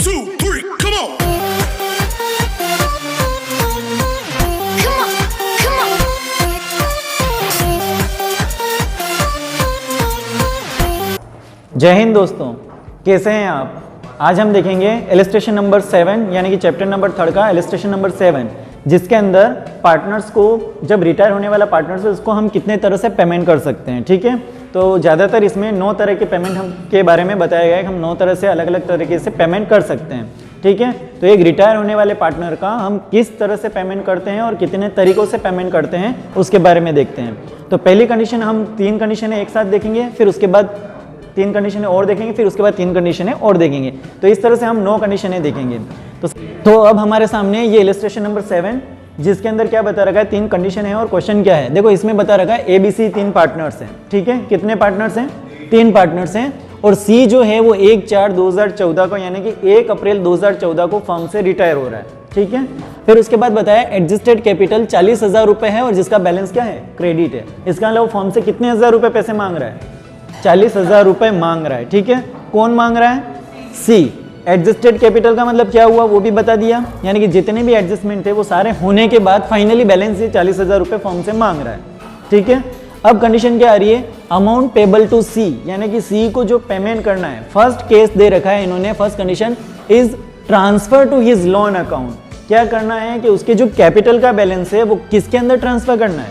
2, 3, come on. जय हिंद दोस्तों, कैसे हैं आप। आज हम देखेंगे इलस्ट्रेशन नंबर 7 यानी कि चैप्टर नंबर 3 का इलस्ट्रेशन नंबर 7, जिसके अंदर पार्टनर्स को जब रिटायर होने वाला पार्टनर्स है उसको हम कितने तरह से पेमेंट कर सकते हैं। ठीक है, तो ज़्यादातर इसमें 9 तरह के पेमेंट हम के बारे में बताया गया है कि हम 9 तरह से अलग अलग तरीके से पेमेंट कर सकते हैं। ठीक है, तो एक रिटायर होने वाले पार्टनर का हम किस तरह से पेमेंट करते हैं और कितने तरीकों से पेमेंट करते हैं उसके बारे में देखते हैं। तो पहली कंडीशन, हम 3 कंडीशन एक साथ देखेंगे, फिर उसके बाद 3 कंडीशनें और देखेंगे, फिर उसके बाद 3 कंडीशनें और देखेंगे। तो इस तरह से हम 9 कंडीशनें देखेंगे। तो अब हमारे सामने ये इलस्ट्रेशन नंबर 7, जिसके अंदर क्या बता रखा है, 3 कंडीशन है और क्वेश्चन क्या है। देखो इसमें बता रखा है ABC 3 पार्टनर्स हैं। ठीक है, कितने पार्टनर्स हैं? 3 पार्टनर्स हैं। और C जो है वो 1/4/2014 को यानी कि 1 अप्रैल 2014 को फर्म से रिटायर हो रहा है। ठीक है, फिर उसके बाद बताया एडजस्टेड कैपिटल 40,000 रुपए है और जिसका बैलेंस क्या है, क्रेडिट है। इसका अलावा फर्म से कितने हज़ार रुपए पैसे मांग रहा है, 40,000 रुपए मांग रहा है। ठीक है, कौन मांग रहा है? C। एडजस्टेड कैपिटल का मतलब क्या हुआ वो भी बता दिया, यानी कि जितने भी एडजस्टमेंट थे वो सारे होने के बाद फाइनली बैलेंस ये 40,000 रुपए फर्म से मांग रहा है। ठीक है, अब कंडीशन क्या आ रही है, अमाउंट पेबल टू C, यानी कि C को जो पेमेंट करना है। फर्स्ट केस दे रखा है इन्होंने, first condition is transfer to his loan account. क्या करना है कि उसके जो कैपिटल का बैलेंस है वो किसके अंदर ट्रांसफर करना है,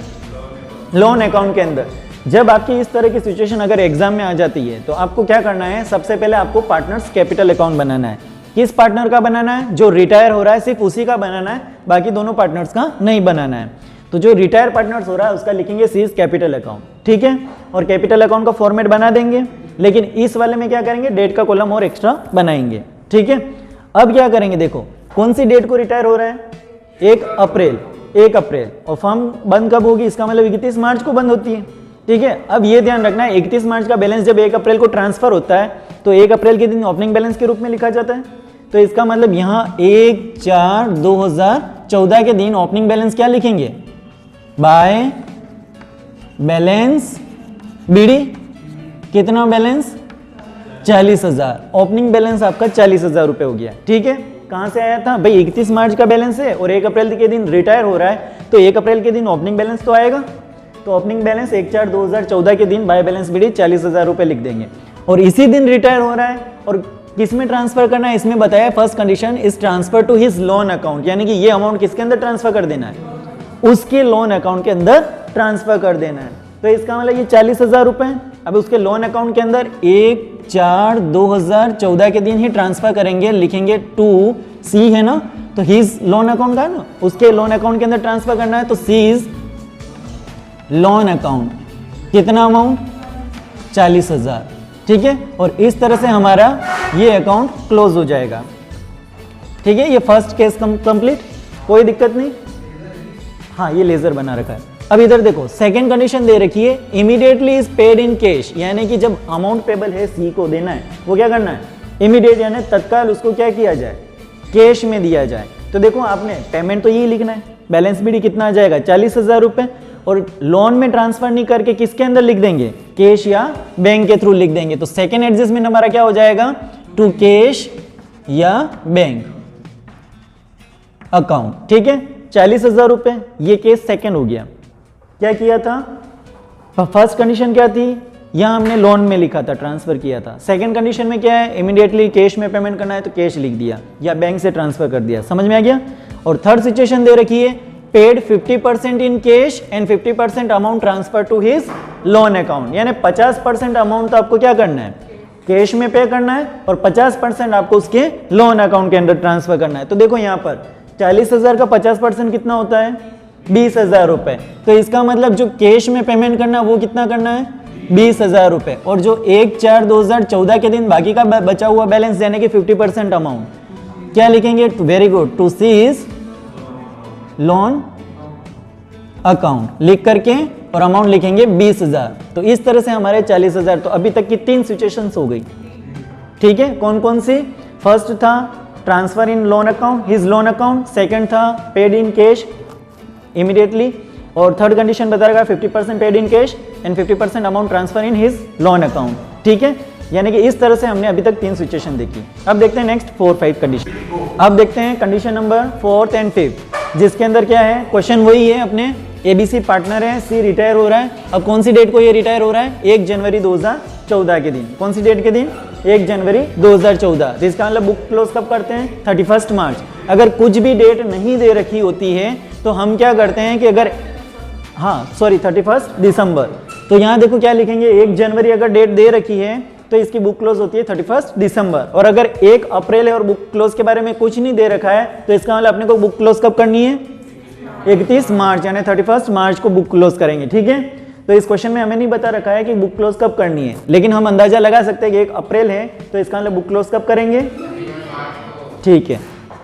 लोन अकाउंट के अंदर। जब आपकी इस तरह की सिचुएशन अगर एग्जाम में आ जाती है तो आपको क्या करना है, सबसे पहले आपको पार्टनर्स कैपिटल अकाउंट बनाना है। किस पार्टनर का बनाना है? जो रिटायर हो रहा है सिर्फ उसी का बनाना है, बाकी दोनों पार्टनर्स का नहीं बनाना है। तो जो रिटायर पार्टनर्स हो रहा है उसका लिखेंगे सीज कैपिटल अकाउंट। ठीक है, और कैपिटल अकाउंट का फॉर्मेट बना देंगे, लेकिन इस वाले में क्या करेंगे, डेट का कॉलम और एक्स्ट्रा बनाएंगे। ठीक है, अब क्या करेंगे, देखो कौन सी डेट को रिटायर हो रहा है, 1 अप्रैल, और फर्म बंद कब होगी, इसका मतलब 31 मार्च को बंद होती है। ठीक है, अब ये ध्यान रखना है 31 मार्च का बैलेंस जब 1 अप्रैल को ट्रांसफर होता है तो 1 अप्रैल के दिन ओपनिंग बैलेंस के रूप में लिखा जाता है। तो इसका मतलब यहाँ 1/4/2014 के दिन ओपनिंग बैलेंस क्या लिखेंगे, बाय बैलेंस बीडी। कितना बैलेंस, 40,000। ओपनिंग बैलेंस आपका 40,000 रुपये हो गया। ठीक है, कहाँ से आया था भाई, 31 मार्च का बैलेंस है और 1 अप्रैल के दिन रिटायर हो रहा है, तो 1 अप्रैल के दिन ओपनिंग बैलेंस तो आएगा। तो ओपनिंग बैलेंस 1/4/2014 के दिन बाय बैलेंस बीडी 40,000 रुपये लिख देंगे। और इसी दिन रिटायर हो रहा है और किस में ट्रांसफर करना है, इसमें बताया first condition is transfer to his loan account, यानी कि ये अमाउंट किसके अंदर ट्रांसफर कर देना है, उसके लोन अकाउंट के अंदर ट्रांसफर कर देना है। तो इसका मतलब ये 40,000 रुपये अब उसके लोन अकाउंट के अंदर 1/4/2014 के दिन ही ट्रांसफर करेंगे, लिखेंगे टू C है ना, तो हिज लोन अकाउंट का है ना, उसके लोन अकाउंट के अंदर ट्रांसफर करना है। तो C इज लोन अकाउंट, कितना अमाउंट, 40,000। ठीक है, और इस तरह से हमारा ये अकाउंट क्लोज हो जाएगा। ठीक है, ये फर्स्ट केस कंप्लीट, कोई दिक्कत नहीं। हाँ, ये लेजर बना रखा है। अब इधर देखो सेकंड कंडीशन दे रखी है, immediately is paid in cash, यानी कि जब अमाउंट पेबल है C को देना है वो क्या करना है, इमीडिएट यानी तत्काल उसको क्या किया जाए, कैश में दिया जाए। तो देखो आपने पेमेंट तो यही लिखना है, बैलेंस बीडी कितना आ जाएगा, 40,000 रुपये, और लोन में ट्रांसफर नहीं करके किसके अंदर लिख देंगे, कैश या बैंक के थ्रू लिख देंगे। तो सेकेंड एडजस्टमेंट हमारा क्या हो जाएगा, टू कैश या बैंक अकाउंट। ठीक है, 40,000 रुपये, ये केस सेकेंड हो गया। क्या किया था, फर्स्ट कंडीशन क्या थी, यहाँ हमने लोन में लिखा था, ट्रांसफर किया था। सेकंड कंडीशन में क्या है, इमीडिएटली कैश में पेमेंट करना है तो कैश लिख दिया या बैंक से ट्रांसफर कर दिया। समझ में आ गया। और थर्ड सिचुएशन दे रखी है, paid 50% in cash and 50% amount transfer to his loan account, यानी 50% अमाउंट तो आपको क्या करना है, कैश में पे करना है, और 50% आपको उसके लोन अकाउंट के अंदर ट्रांसफर करना है। तो देखो यहाँ पर 40,000 का 50% कितना होता है, 20,000 रुपये। तो इसका मतलब जो कैश में पेमेंट करना है वो कितना करना है, 20,000 रुपये, और जो 1/4/2014 के दिन बाकी का बचा हुआ बैलेंस यानी कि 50% अमाउंट क्या लिखेंगे, very good, to C is loan account लिख करके और अमाउंट लिखेंगे 20,000। तो इस तरह से हमारे 40,000। तो अभी तक की 3 सिचुएशंस हो गई। ठीक है, कौन कौन सी, फर्स्ट था ट्रांसफर इन loan account, his loan account, second था पेड इन कैश इमीडिएटली, और थर्ड कंडीशन बता रहा 50% paid in cash and 50% amount transfer in his loan account. ठीक है, यानी कि इस तरह से हमने अभी तक 3 सिचुएशन देखी। अब देखते हैं नेक्स्ट 4, 5 कंडीशन। अब देखते हैं condition number 4th and 5th, जिसके अंदर क्या है, क्वेश्चन वही है अपने, ABC पार्टनर है, C रिटायर हो रहा है। अब कौन सी डेट को ये रिटायर हो रहा है? 1 जनवरी 2014 के दिन। कौन सी डेट के दिन? 1 जनवरी 2014। तो इसका मतलब बुक क्लोज कब करते हैं? 31 मार्च। अगर कुछ भी डेट नहीं दे रखी होती है तो हम क्या करते हैं कि अगर 31 दिसंबर, तो यहाँ देखो क्या लिखेंगे, 1 जनवरी अगर डेट दे रखी है तो इसकी बुक क्लोज होती है 31 दिसंबर। और अगर 1 अप्रैल है और बुक क्लोज के बारे में कुछ नहीं दे रखा है तो इसका मतलब अपने को बुक क्लोज कब करनी है? 31 मार्च, यानी 31 मार्च को बुक क्लोज करेंगे। ठीक है, तो इस क्वेश्चन में हमें नहीं बता रखा है कि बुक क्लोज कब करनी है, लेकिन हम अंदाजा लगा सकते हैं कि 1 अप्रैल है तो इसका मतलब बुक क्लोज कब करेंगे? ठीक है,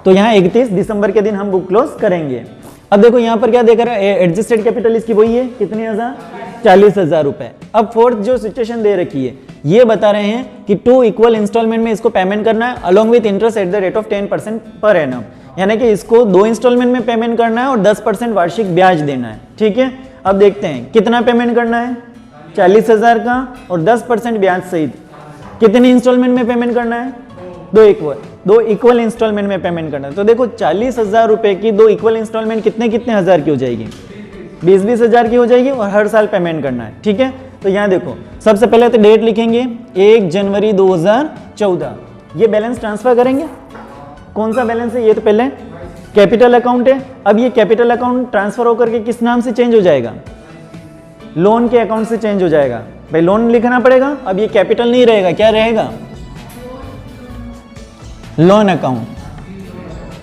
तो यहाँ 31 दिसंबर के दिन हम बुक क्लोज करेंगे। अब देखो यहाँ पर क्या देख रहा है, एडजस्टेड कैपिटल इसकी वही है, कितने हजार? 40,000 रुपए। अब 4th जो सिचुएशन दे रखी है, ये बता रहे हैं कि 2 इक्वल इंस्टॉलमेंट में इसको पेमेंट करना है along with interest at the rate of 10% per annum, यानी कि इसको 2 इंस्टॉलमेंट में पेमेंट करना है और 10% वार्षिक ब्याज देना है। ठीक है, अब देखते हैं कितना पेमेंट करना है, 40,000 का और 10% ब्याज सहित कितने इंस्टॉलमेंट में पेमेंट करना है? 2 इक्वल इंस्टॉलमेंट में पेमेंट करना है। तो देखो 40,000 रुपए की 2 इक्वल इंस्टॉलमेंट कितने हजार की हो जाएगी? 20 हजार की हो जाएगी और हर साल पेमेंट करना है। ठीक है, तो यहाँ देखो सबसे पहले तो डेट लिखेंगे 1 जनवरी 2014। ये बैलेंस ट्रांसफर करेंगे। कौन सा बैलेंस है? ये तो पहले कैपिटल अकाउंट है। अब ये कैपिटल अकाउंट ट्रांसफर होकर के किस नाम से चेंज हो जाएगा? लोन के अकाउंट से चेंज हो जाएगा। भाई लोन लिखना पड़ेगा। अब ये कैपिटल नहीं रहेगा, क्या रहेगा? Loan account.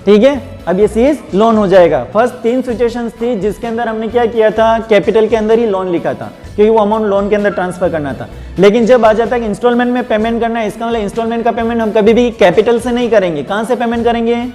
ठीक है, अब ये चीज लोन हो जाएगा। फर्स्ट 3 सिचुएशंस थी जिसके अंदर हमने क्या किया था, कैपिटल के अंदर ही लोन लिखा था क्योंकि वो अमाउंट लोन के अंदर ट्रांसफर करना था। लेकिन जब आ जाता है कि इंस्टॉलमेंट में पेमेंट करना है, इसका मतलब इंस्टॉलमेंट का पेमेंट हम कभी भी कैपिटल से नहीं करेंगे। कहां से पेमेंट करेंगे?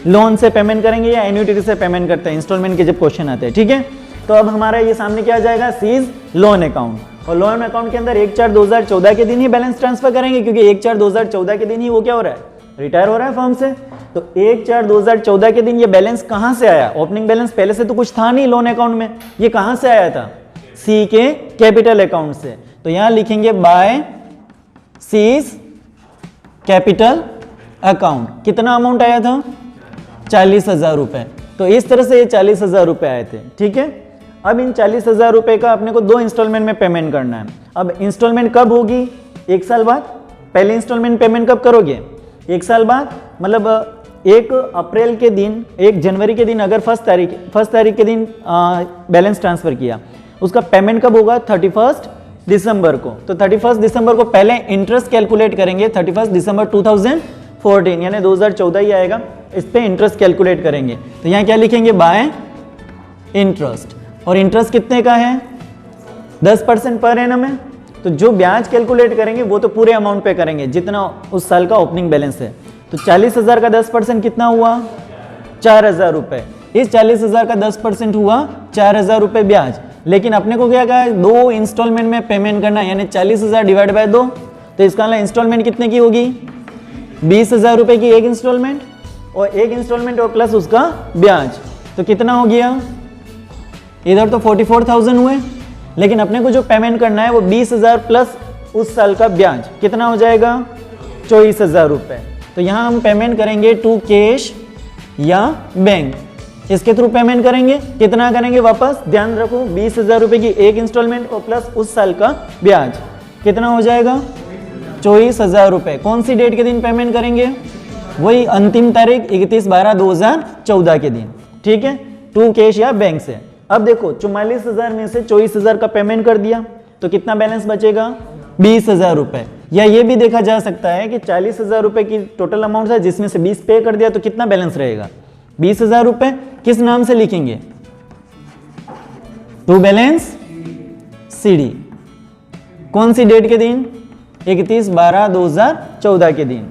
लोन से पेमेंट करेंगे या एन्युटी से पेमेंट करते हैं इंस्टॉलमेंट के जब क्वेश्चन आते हैं। ठीक है, तो अब हमारा ये सामने क्या आ जाएगा, सीज लोन अकाउंट। और लोन अकाउंट के अंदर 1/4/2014 के दिन ही बैलेंस ट्रांसफर करेंगे क्योंकि 1/4/2014 के दिन ही वो क्या हो रहा है, रिटायर हो रहा है फर्म से। तो 1/4/2014 के दिन ये बैलेंस कहां से आया? ओपनिंग बैलेंस पहले से तो कुछ था नहीं लोन अकाउंट में, ये कहां से आया था? सी के कैपिटल अकाउंट से। तो यहां लिखेंगे बाय सीज कैपिटल अकाउंट। कितना अमाउंट आया था? 40,000 रुपए। तो इस तरह से ये 40,000 रुपए आए थे। ठीक है, अब इन 40,000 रुपए का अपने को 2 इंस्टॉलमेंट में पेमेंट करना है। अब इंस्टॉलमेंट कब होगी? 1 साल बाद। पहले इंस्टॉलमेंट पेमेंट कब करोगे? 1 साल बाद। मतलब 1 अप्रैल के दिन, 1 जनवरी के दिन अगर फर्स्ट तारीख के दिन बैलेंस ट्रांसफर किया, उसका पेमेंट कब होगा? 31 दिसंबर को। तो 31 दिसंबर को पहले इंटरेस्ट कैलकुलेट करेंगे। 31 दिसंबर 2014 यानी 2014 ही आएगा, इस पे इंटरेस्ट कैलकुलेट करेंगे। तो यहाँ क्या लिखेंगे? Bye interest. और इंटरेस्ट कितने का है? 10% पर एनम है। तो जो ब्याज कैलकुलेट करेंगे वो तो पूरे अमाउंट पे करेंगे जितना उस साल का ओपनिंग बैलेंस है। तो 40,000 का 10% कितना हुआ? 4,000 रुपए। इस 40,000 का 10% हुआ 4,000 रुपए ब्याज। लेकिन अपने को क्या कहा है? 2 इंस्टॉलमेंट में पेमेंट करना, यानी 40,000 डिवाइड बाय 2। तो इसका मतलब इंस्टॉलमेंट कितने की होगी? 20,000 रुपए की एक इंस्टॉलमेंट, और एक इंस्टॉलमेंट और प्लस उसका ब्याज। तो कितना हो गया? इधर तो 44,000 हुए, लेकिन अपने को जो पेमेंट करना है वो 20,000 प्लस उस साल का ब्याज। कितना हो जाएगा? 24,000 रुपए। तो यहाँ हम पेमेंट करेंगे टू कैश या बैंक, इसके थ्रू पेमेंट करेंगे। कितना करेंगे? वापस ध्यान रखो, 20,000 रुपए की एक इंस्टॉलमेंट और प्लस उस साल का ब्याज। कितना हो जाएगा? 24,000 रुपए। कौन सी डेट के दिन पेमेंट करेंगे? वही अंतिम तारीख 31/12/2014 के दिन। ठीक है, टू कैश या बैंक से। अब देखो 44,000 में से 24,000 का पेमेंट कर दिया तो कितना बैलेंस बचेगा? 20,000 रुपए। या ये भी देखा जा सकता है कि 40,000 रुपए की टोटल अमाउंट है जिसमें से 20 पे कर दिया तो कितना बैलेंस रहेगा? 20,000 रुपए। किस नाम से लिखेंगे? To balance C. कौन सी डेट के दिन? 31/12/2014 के दिन।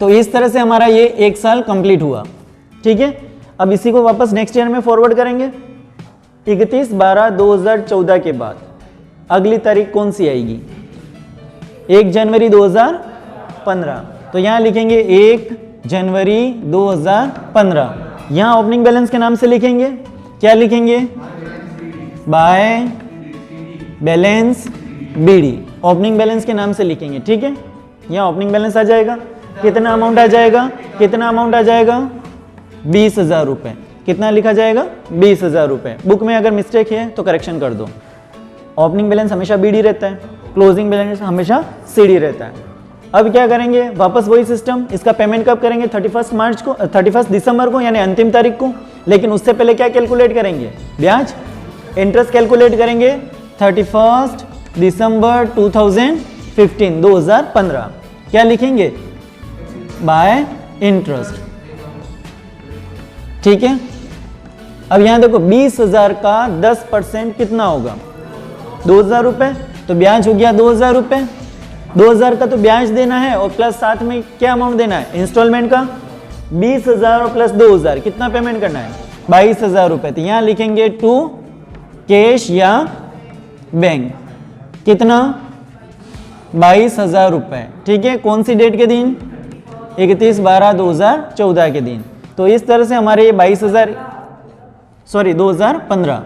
तो इस तरह से हमारा ये 1 साल कंप्लीट हुआ। ठीक है, अब इसी को वापस नेक्स्ट ईयर में फॉरवर्ड करेंगे। 31/12/2014 के बाद अगली तारीख कौन सी आएगी? 1 जनवरी 2015। तो यहां लिखेंगे 1 जनवरी 2015। यहां ओपनिंग बैलेंस के नाम से लिखेंगे। क्या लिखेंगे? By balance B. Opening balance के नाम से लिखेंगे, ठीक है। यहाँ ओपनिंग बैलेंस आ जाएगा, कितना अमाउंट आ जाएगा, कितना अमाउंट आ जाएगा, 20,000 रुपये। कितना लिखा जाएगा, 20,000 रुपये। बुक में अगर मिस्टेक है तो करेक्शन कर दो। ओपनिंग बैलेंस हमेशा बीडी रहता है, क्लोजिंग बैलेंस हमेशा सीडी रहता है। अब क्या करेंगे, वापस वही सिस्टम। इसका पेमेंट कब करेंगे, 31 दिसंबर को, यानी अंतिम तारीख को। लेकिन उससे पहले क्या कैलकुलेट करेंगे, ब्याज, इंटरेस्ट कैलकुलेट करेंगे 31 दिसंबर 2015। क्या लिखेंगे, बाय इंटरेस्ट, ठीक है। अब यहां देखो 20,000 का 10% कितना होगा, 2,000 रुपये। तो ब्याज हो गया 2,000 रुपये। 2,000 का तो ब्याज देना है और प्लस साथ में क्या अमाउंट देना है, इंस्टॉलमेंट का 20,000 और प्लस 2,000, कितना पेमेंट करना है, 22,000 रुपये। तो यहां लिखेंगे टू कैश या बैंक, कितना, 22,000 रुपये, ठीक है। कौन सी डेट के दिन, 31/12/2014 के दिन। तो इस तरह से हमारे ये 2015,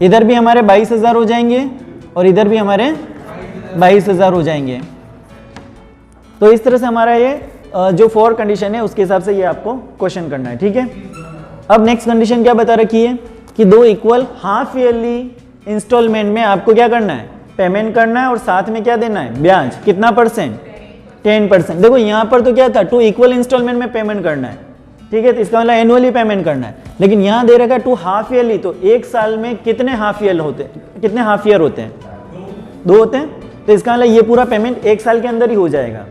इधर भी हमारे 22,000 हो जाएंगे और इधर भी हमारे 22,000 हो जाएंगे। तो इस तरह से हमारा ये जो 4 कंडीशन है उसके हिसाब से ये आपको क्वेश्चन करना है, ठीक है। अब नेक्स्ट कंडीशन क्या बता रखी है कि 2 इक्वल हाफ ईयरली इंस्टॉलमेंट में आपको क्या करना है, पेमेंट करना है और साथ में क्या देना है, ब्याज, कितना परसेंट, 10%। देखो यहाँ पर तो क्या था, 2 इक्वल इंस्टॉलमेंट में पेमेंट करना है, ठीक है। तो इसका मतलब एनुअली पेमेंट करना है। लेकिन यहाँ दे रखा है 2 हाफ ईयरली, तो एक साल में कितने हाफ ईयर होते हैं, कितने हाफ ईयर होते हैं, 2 होते हैं। तो इसका मतलब ये पूरा पेमेंट एक साल के अंदर ही हो जाएगा।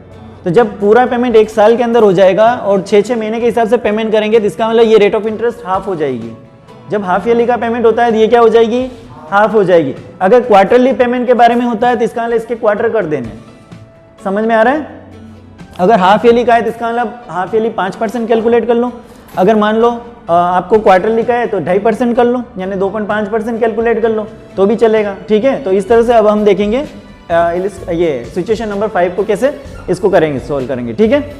तो जब पूरा पेमेंट एक साल के अंदर हो जाएगा और 6-6 महीने के हिसाब से पेमेंट करेंगे तो इसका मतलब ये रेट ऑफ इंटरेस्ट हाफ हो जाएगी। जब हाफ ईयरली का पेमेंट होता है तो ये क्या हो जाएगी, हाफ हो जाएगी। अगर क्वार्टरली पेमेंट के बारे में होता है तो इसका मतलब इसके क्वार्टर कर देने, समझ में आ रहा है। अगर हाफ ईयरली का है तो इसका मतलब हाफ ईयरली 5% कैलकुलेट कर लो। अगर मान लो आपको क्वार्टरली का है तो 2.5% कर लो, यानी 2.5% कैलकुलेट कर लो तो भी चलेगा, ठीक है। तो इस तरह से अब हम देखेंगे ये सिचुएशन नंबर 5 को कैसे इसको करेंगे, सोल्व करेंगे, ठीक है।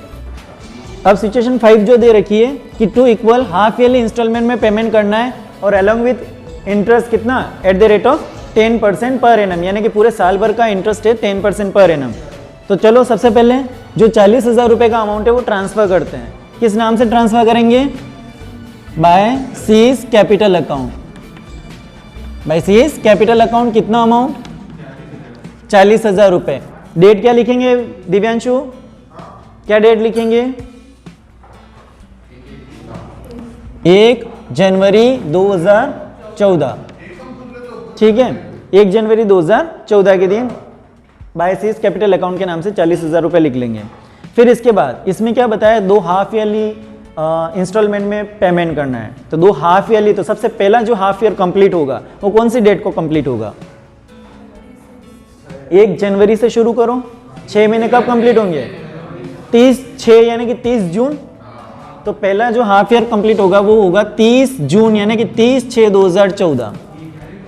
अब सिचुएशन 5 जो दे रखी है कि 2 इक्वल हाफ ईयरली इंस्टॉलमेंट में पेमेंट करना है और अलॉन्ग विथ इंटरेस्ट कितना, at the rate of 10% per annum, यानी कि पूरे साल भर का इंटरेस्ट है 10% पर एनम। तो चलो सबसे पहले जो 40,000 रुपये का अमाउंट है वो ट्रांसफर करते हैं। किस नाम से ट्रांसफर करेंगे, by C's capital account. By C's capital account कितना अमाउंट, 40,000 रुपये। डेट क्या लिखेंगे दिव्यांशु, क्या डेट लिखेंगे, 1 जनवरी 2014, ठीक है। 1 जनवरी 2014 के दिन बाय सीज कैपिटल अकाउंट के नाम से 40,000 रुपये लिख लेंगे। फिर इसके बाद इसमें क्या बताया, 2 हाफ ईयरली इंस्टॉलमेंट में पेमेंट करना है। तो 2 हाफ ईयरली, तो सबसे पहला जो हाफ ईयर कंप्लीट होगा वो कौन सी डेट को कंप्लीट होगा, 1 जनवरी से शुरू करो, 6 महीने कब कंप्लीट होंगे, 30/6 यानी कि 30 जून। तो पहला जो हाफ ईयर कंप्लीट होगा वो होगा 30 जून यानी कि 30/6/2014।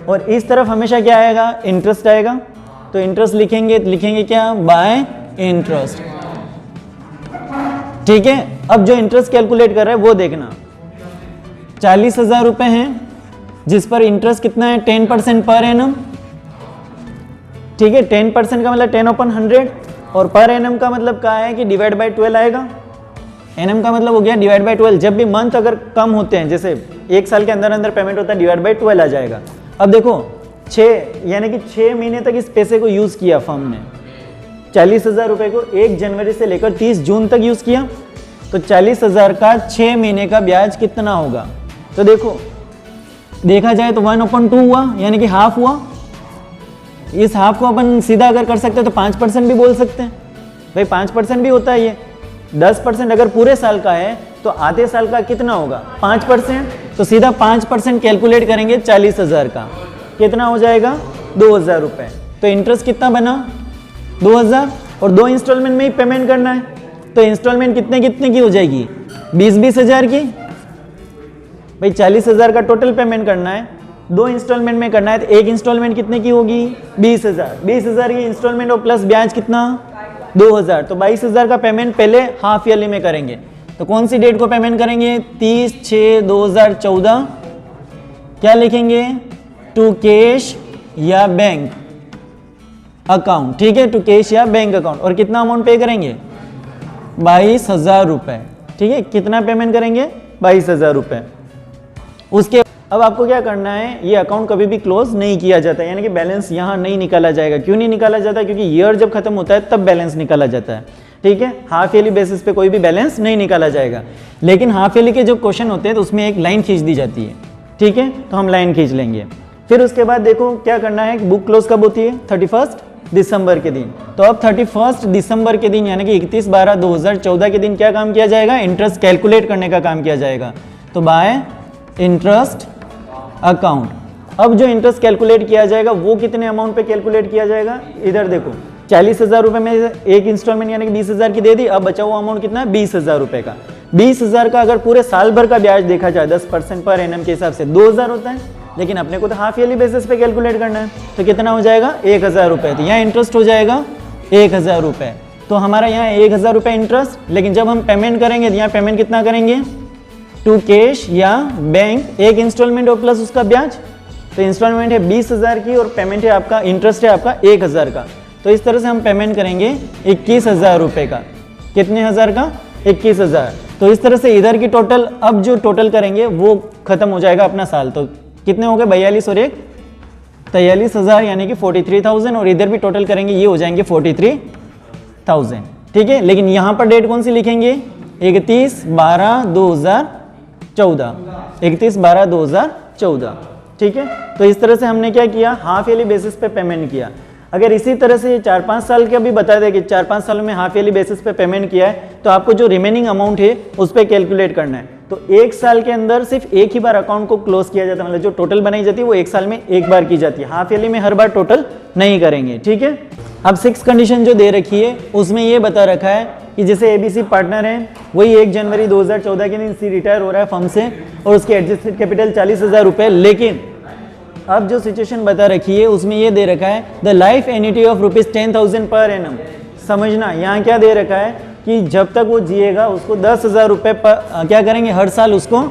और इस तरफ हमेशा क्या आएगा, इंटरेस्ट आएगा। तो इंटरेस्ट लिखेंगे क्या, बाय इंटरेस्ट, ठीक है। अब जो इंटरेस्ट कैलकुलेट कर रहे हैं वो देखना, 40,000 रुपये हैं जिस पर इंटरेस्ट कितना है, 10% पर एनम, ठीक है। 10% का मतलब 10/100 और पर एनम का मतलब क्या है कि डिवाइड बाय 12 आएगा। एनम का मतलब हो गया डिवाइड बाय 12। जब भी मंथ अगर कम होते हैं, जैसे एक साल के अंदर अंदर पेमेंट होता है, डिवाइड बाय 12 आ जाएगा। अब देखो 6 यानी कि 6 महीने तक इस पैसे को यूज़ किया फर्म ने, 40,000 रुपये को 1 जनवरी से लेकर 30 जून तक यूज़ किया। तो 40,000 का 6 महीने का ब्याज कितना होगा, तो देखो देखा जाए तो 1/2 हुआ, यानी कि हाफ हुआ। इस हाफ को अपन सीधा अगर कर सकते हैं तो 5% भी बोल सकते हैं, भाई 5% भी होता है ये। 10% अगर पूरे साल का है तो आधे साल का कितना होगा, 5%। तो सीधा 5% कैलकुलेट करेंगे 40,000 का, कितना हो जाएगा, 2,000 रुपये। तो इंटरेस्ट कितना बना, 2,000, और 2 इंस्टॉलमेंट में ही पेमेंट करना है। तो इंस्टॉलमेंट कितने कितने की हो जाएगी, 20-20 हज़ार की। भाई 40,000 का टोटल पेमेंट करना है, 2 इंस्टॉलमेंट में करना है, तो एक इंस्टॉलमेंट कितने की होगी, 20,000। 20,000 की इंस्टॉलमेंट और प्लस ब्याज कितना, 2,000। तो 22,000 का पेमेंट पहले हाफ ईयरली में करेंगे। तो कौन सी डेट को पेमेंट करेंगे, 30/6/2014। क्या लिखेंगे, टू कैश या बैंक, अकाउंट, ठीक है, टू कैश या बैंक अकाउंट। और कितना अमाउंट पे करेंगे? 22,000 रुपए, ठीक है। कितना पेमेंट करेंगे? 22,000 रुपए। उसके अब आपको क्या करना है, ये अकाउंट कभी भी क्लोज नहीं किया जाता है, यानी कि बैलेंस यहाँ नहीं निकाला जाएगा। क्यों नहीं निकाला जाता? क्योंकि ईयर जब खत्म होता है तब बैलेंस निकाला जाता है, ठीक है। हाफ ईयरली बेसिस पे कोई भी बैलेंस नहीं निकाला जाएगा। लेकिन हाफ ईयरली के जो क्वेश्चन होते हैं तो उसमें एक लाइन खींच दी जाती है, ठीक है, तो हम लाइन खींच लेंगे। फिर उसके बाद देखो क्या करना है, बुक क्लोज कब होती है? 31 दिसंबर के दिन। तो अब 31 दिसंबर के दिन यानी कि 31/12/2014 के दिन क्या काम किया जाएगा? इंटरेस्ट कैलकुलेट करने का काम किया जाएगा। तो बाय इंटरेस्ट अकाउंट। अब जो इंटरेस्ट कैलकुलेट किया जाएगा वो कितने अमाउंट पे कैलकुलेट किया जाएगा? इधर देखो 40,000 रुपए में एक इंस्टॉलमेंट यानी कि 20,000 की दे दी। अब बचा हुआ अमाउंट कितना है? 20,000 रुपए का। 20,000 का अगर पूरे साल भर का ब्याज देखा जाए 10% पर एनम के हिसाब से 2,000 होता है, लेकिन अपने को तो हाफ ईयरली बेसिस पे कैलकुलेट करना है, तो कितना हो जाएगा? 1,000 रुपए। तो यहाँ इंटरेस्ट हो जाएगा 1,000 रुपए। तो हमारा यहाँ 1,000 रुपए इंटरेस्ट। लेकिन जब हम पेमेंट करेंगे तो यहाँ पेमेंट कितना करेंगे? टू कैश या बैंक, एक इंस्टॉलमेंट और प्लस उसका ब्याज। तो इंस्टॉलमेंट है 20,000 की और पेमेंट है आपका, इंटरेस्ट है आपका 1,000 का। तो इस तरह से हम पेमेंट करेंगे 21,000 रुपए का। कितने हज़ार का? 21,000। तो इस तरह से इधर की टोटल, अब जो टोटल करेंगे वो खत्म हो जाएगा अपना साल। तो कितने हो गए? 42 और 1 43,000 यानी कि 43,000। और इधर भी टोटल करेंगे ये हो जाएंगे 43,000, ठीक है। लेकिन यहाँ पर डेट कौन सी लिखेंगे? 31/12/2014, 31/12/2014, ठीक है। तो इस तरह से हमने क्या किया? हाफ ईयरली बेसिस पे पेमेंट किया। अगर इसी तरह से 4-5 साल का भी बता दे कि 4-5 सालों में हाफ ईयरली बेसिस पे पेमेंट किया है, तो आपको जो रिमेनिंग अमाउंट है उस पर कैलकुलेट करना है। तो एक साल के अंदर सिर्फ एक ही बार अकाउंट को क्लोज किया जाता है, मतलब जो टोटल बनाई जाती है वो एक साल में एक बार की जाती है। हाफ ईयरली में हर बार टोटल नहीं करेंगे, ठीक है। अब 6 कंडीशन जो दे रखी है उसमें ये बता रखा है कि जैसे एबीसी पार्टनर है, वही 1 जनवरी 2014 के दिन सी रिटायर हो रहा है फर्म से और उसके एडजस्टेड कैपिटल 40,000 रुपए। लेकिन अब जो सिचुएशन बता रखी है उसमें ये दे रखा है the life annuity of ₹10,000 per annum. समझना यहाँ क्या दे रखा है कि जब तक वो जिएगा उसको 10,000 रुपये क्या करेंगे? हर साल उसको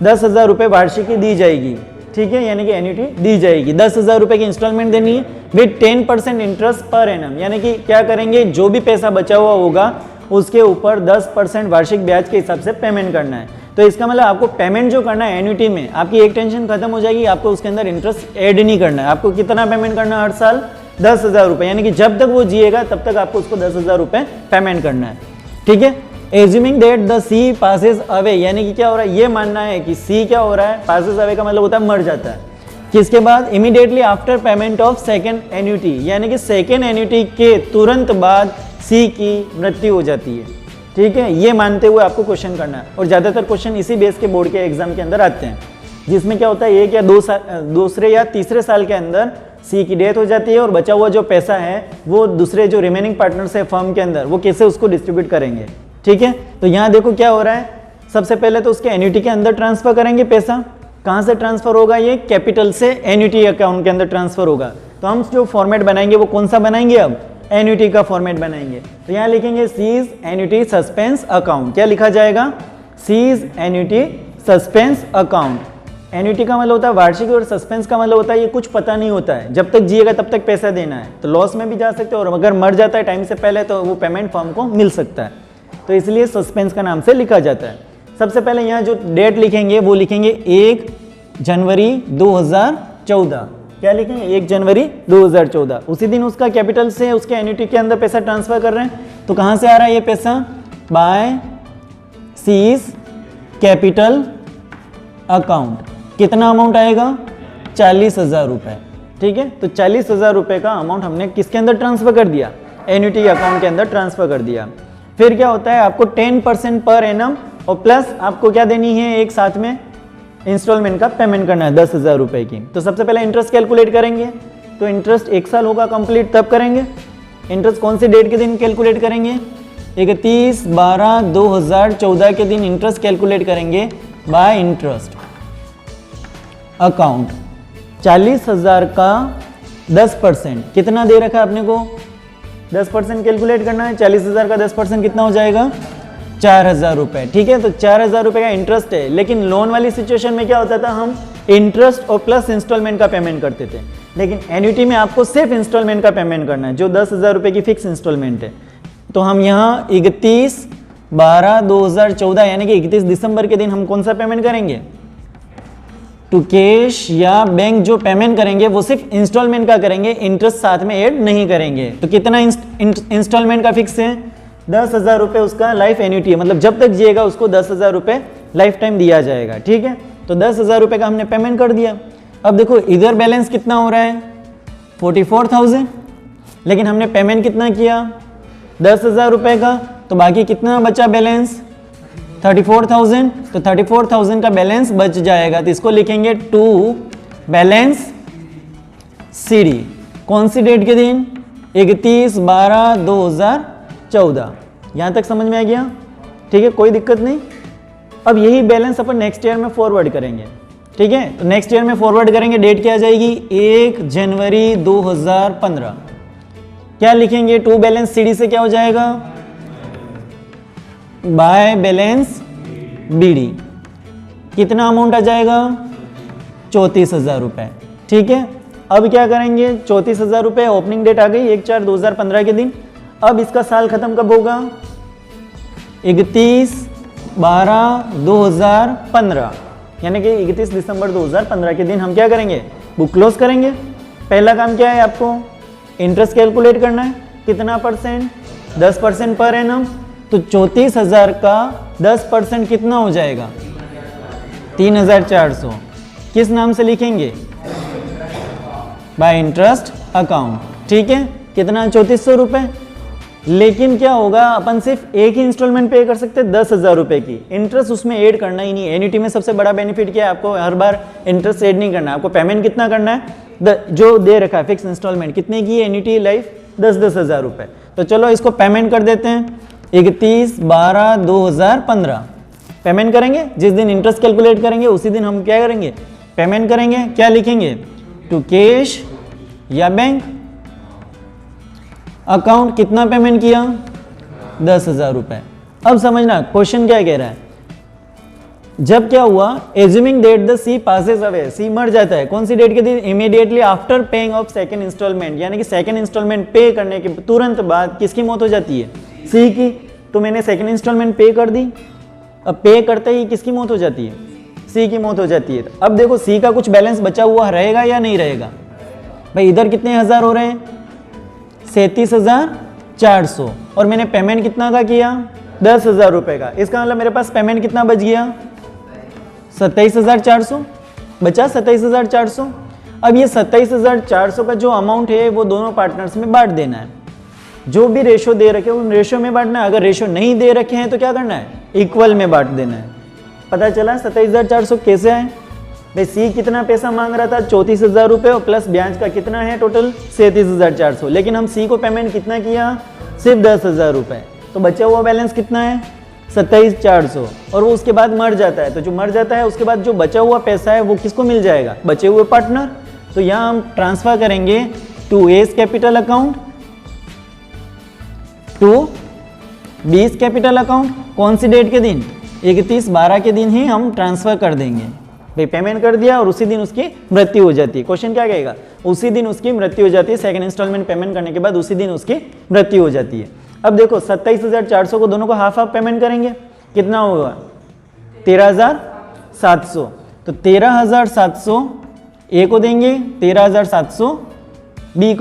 10,000 रुपये वार्षिकी दी जाएगी, ठीक है, यानी कि एन्युटी दी जाएगी। 10,000 रुपये की इंस्टॉलमेंट देनी है विद 10% इंटरेस्ट पर एनम, यानी कि क्या करेंगे? जो भी पैसा बचा हुआ होगा उसके ऊपर 10% वार्षिक ब्याज के हिसाब से पेमेंट करना है। तो इसका मतलब आपको पेमेंट जो करना है एन्युटी में, आपकी एक टेंशन खत्म हो जाएगी, आपको उसके अंदर इंटरेस्ट ऐड नहीं करना है। आपको कितना पेमेंट करना है हर साल? 10,000 रुपये, यानी कि जब तक वो जिएगा तब तक आपको उसको 10,000 रुपये पेमेंट करना है, ठीक है। Assuming that the C passes away, यानी कि क्या हो रहा है? ये मानना है कि सी क्या हो रहा है? पासेस अवे का मतलब होता है मर जाता है। किसके बाद? Immediately after payment of second annuity, यानी कि सेकेंड एन्युटी के तुरंत बाद सी की मृत्यु हो जाती है, ठीक है। ये मानते हुए आपको क्वेश्चन करना है। और ज़्यादातर क्वेश्चन इसी बेस के बोर्ड के एग्जाम के अंदर आते हैं, जिसमें क्या होता है 1 या 2 साल, दूसरे या तीसरे साल के अंदर सी की डेथ हो जाती है और बचा हुआ जो पैसा है वो दूसरे जो रिमेनिंग पार्टनर्स है फर्म के अंदर वो कैसे उसको डिस्ट्रीब्यूट करेंगे, ठीक है। तो यहाँ देखो क्या हो रहा है, सबसे पहले तो उसके एन्युटी के अंदर ट्रांसफर करेंगे पैसा। कहाँ से ट्रांसफर होगा? ये कैपिटल से एन्युटी अकाउंट के अंदर ट्रांसफर होगा। तो हम जो फॉर्मेट बनाएंगे वो कौन सा बनाएंगे? अब एन्युटी का फॉर्मेट बनाएंगे। तो यहाँ लिखेंगे सीज एन्युटी सस्पेंस अकाउंट। क्या लिखा जाएगा? C's annuity suspense account. Annuity का मतलब होता है वार्षिक और सस्पेंस का मतलब होता है ये कुछ पता नहीं होता है, जब तक जिएगा तब तक पैसा देना है। तो लॉस में भी जा सकते हैं और अगर मर जाता है टाइम से पहले तो वो पेमेंट फर्म को मिल सकता है, तो इसलिए सस्पेंस का नाम से लिखा जाता है। सबसे पहले यहाँ जो डेट लिखेंगे वो लिखेंगे 1 जनवरी 2014। क्या लिखेंगे? 1 जनवरी 2014। उसी दिन उसका कैपिटल से उसके एन्युटी के अंदर पैसा ट्रांसफर कर रहे हैं। तो कहाँ से आ रहा है ये पैसा? By C's capital account. कितना अमाउंट आएगा? 40,000 रुपये, ठीक है। तो 40,000 रुपये का अमाउंट हमने किसके अंदर ट्रांसफर कर दिया? एन्युटी अकाउंट के अंदर ट्रांसफर कर दिया। फिर क्या होता है, आपको 10% पर एनम और प्लस आपको क्या देनी है, एक साथ में इंस्टॉलमेंट का पेमेंट करना है 10,000 रुपये की। तो सबसे पहले इंटरेस्ट कैलकुलेट करेंगे। तो इंटरेस्ट 1 साल होगा कंप्लीट तब करेंगे। इंटरेस्ट कौन सी डेट के दिन कैलकुलेट करेंगे? 31/12/2014 के दिन इंटरेस्ट कैलकुलेट करेंगे बाय इंटरेस्ट अकाउंट। 40,000 का 10% कितना दे रखा है अपने को? 10% कैलकुलेट करना है। 40,000 का 10% कितना हो जाएगा? 4,000 रुपये, ठीक है। तो 4,000 रुपये का इंटरेस्ट है, लेकिन लोन वाली सिचुएशन में क्या होता था, हम इंटरेस्ट और प्लस इंस्टॉलमेंट का पेमेंट करते थे। लेकिन एन्युटी में आपको सिर्फ इंस्टॉलमेंट का पेमेंट करना है, जो 10,000 रुपये की फिक्स इंस्टॉलमेंट है। तो हम यहाँ 31/12/2014 यानी कि 31 दिसंबर के दिन हम कौन सा पेमेंट करेंगे? टू कैश या बैंक जो पेमेंट करेंगे वो सिर्फ इंस्टॉलमेंट का करेंगे, इंटरेस्ट साथ में ऐड नहीं करेंगे। तो कितना इंस्टॉलमेंट का फिक्स है? 10,000 रुपये उसका लाइफ एन्युटी है, मतलब जब तक जिएगा उसको 10,000 रुपये लाइफ टाइम दिया जाएगा। ठीक है, तो 10,000 रुपये का हमने पेमेंट कर दिया। अब देखो इधर बैलेंस कितना हो रहा है? 44,000, लेकिन हमने पेमेंट कितना किया? 10,000 रुपये का, तो बाकी कितना बचा बैलेंस? 34,000। तो 34,000 का बैलेंस बच जाएगा, तो इसको लिखेंगे टू बैलेंस CD। कौन सी डेट के दिन? 31/12/2014। यहाँ तक समझ में आ गया? ठीक है, कोई दिक्कत नहीं। अब यही बैलेंस अपन नेक्स्ट ईयर में फॉरवर्ड करेंगे। ठीक है, तो नेक्स्ट ईयर में फॉरवर्ड करेंगे, डेट क्या आ जाएगी? 1 जनवरी 2015। क्या लिखेंगे? टू बैलेंस CD से क्या हो जाएगा? By balance BD। कितना अमाउंट आ जाएगा? 34,000 रुपये। ठीक है, अब क्या करेंगे? 34,000 रुपये, ओपनिंग डेट आ गई 1/4/2015 के दिन। अब इसका साल खत्म कब होगा? 31/12/2015 यानी कि 31 दिसंबर 2015 के दिन हम क्या करेंगे? बुक क्लोज करेंगे। पहला काम क्या है? आपको इंटरेस्ट कैलकुलेट करना है। कितना परसेंट? 10% per annum. तो 34,000 का 10% कितना हो जाएगा? 3,400। किस नाम से लिखेंगे? Bye interest account. ठीक है, कितना? 3400 रुपये। लेकिन क्या होगा, अपन सिर्फ एक ही इंस्टॉलमेंट पे कर सकते हैं 10,000 रुपये की। इंटरेस्ट उसमें ऐड करना ही नहीं है। एन्युटी में सबसे बड़ा बेनिफिट क्या है? आपको हर बार इंटरेस्ट ऐड नहीं करना है। आपको पेमेंट कितना करना है? जो दे रखा है फिक्स इंस्टॉलमेंट कितने की? एन्युटी लाइफ 10,000 रुपये। तो चलो इसको पेमेंट कर देते हैं। 31/12/2015 पेमेंट करेंगे। जिस दिन इंटरेस्ट कैलकुलेट करेंगे उसी दिन हम क्या करेंगे? पेमेंट करेंगे। क्या लिखेंगे? टू कैश या बैंक अकाउंट। कितना पेमेंट किया? 10,000 रुपये। अब समझना क्वेश्चन क्या कह रहा है। जब क्या हुआ? Assuming that the C passes away, C मर जाता है। कौन सी डेट के दिन? Immediately after paying off second installment, यानी कि सेकंड इंस्टॉलमेंट पे करने के तुरंत बाद किसकी मौत हो जाती है? सी की। तो मैंने सेकंड इंस्टॉलमेंट पे कर दी, अब पे करते ही किसकी मौत हो जाती है? सी की मौत हो जाती है। अब देखो सी का कुछ बैलेंस बचा हुआ रहेगा या नहीं रहेगा? भाई इधर कितने हज़ार हो रहे हैं? 37,400। और मैंने पेमेंट कितना का किया? 10,000 रुपये का। इसका मतलब मेरे पास पेमेंट कितना बच गया? 27,400 बचा। 27,400। अब ये 27,400 का जो अमाउंट है वो दोनों पार्टनर्स में बांट देना है। जो भी रेशो दे रखे हैं उन रेशो में बांटना है। अगर रेशो नहीं दे रखे हैं तो क्या करना है? इक्वल में बांट देना है। पता चला 27,400 कैसे आए? भाई सी कितना पैसा मांग रहा था? 34,000 रुपये और प्लस ब्याज का कितना है टोटल? 37,400। लेकिन हम सी को पेमेंट कितना किया? सिर्फ 10,000 रुपये। तो बचा हुआ बैलेंस कितना है? 27,400। और वो उसके बाद मर जाता है। तो जो मर जाता है उसके बाद जो बचा हुआ पैसा है वो किसको मिल जाएगा? बचे हुए पार्टनर। तो यहाँ हम ट्रांसफर करेंगे to S capital account to B's capital account. कौन सी डेट के दिन? 31/12 के दिन ही हम ट्रांसफर कर देंगे। भाई पेमेंट कर दिया और उसी दिन उसकी मृत्यु हो जाती है। क्वेश्चन क्या कहेगा? उसी दिन उसकी मृत्यु हो जाती है। सेकंड इंस्टॉलमेंट पेमेंट करने के बाद उसी दिन उसकी मृत्यु हो जाती है। अब देखो 27,400 को दोनों को हाफ हाफ पेमेंट करेंगे। कितना होगा? 13,700। तो 13,700 ए को देंगे, 13,700 बी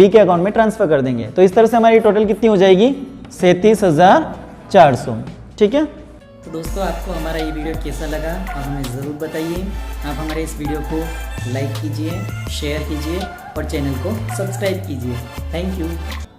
के अकाउंट में ट्रांसफर कर देंगे। तो इस तरह से हमारी टोटल कितनी हो जाएगी? 37,400। ठीक है। तो दोस्तों आपको हमारा ये वीडियो कैसा लगा आप हमें ज़रूर बताइए। आप हमारे इस वीडियो को लाइक कीजिए, शेयर कीजिए और चैनल को सब्सक्राइब कीजिए। Thank you.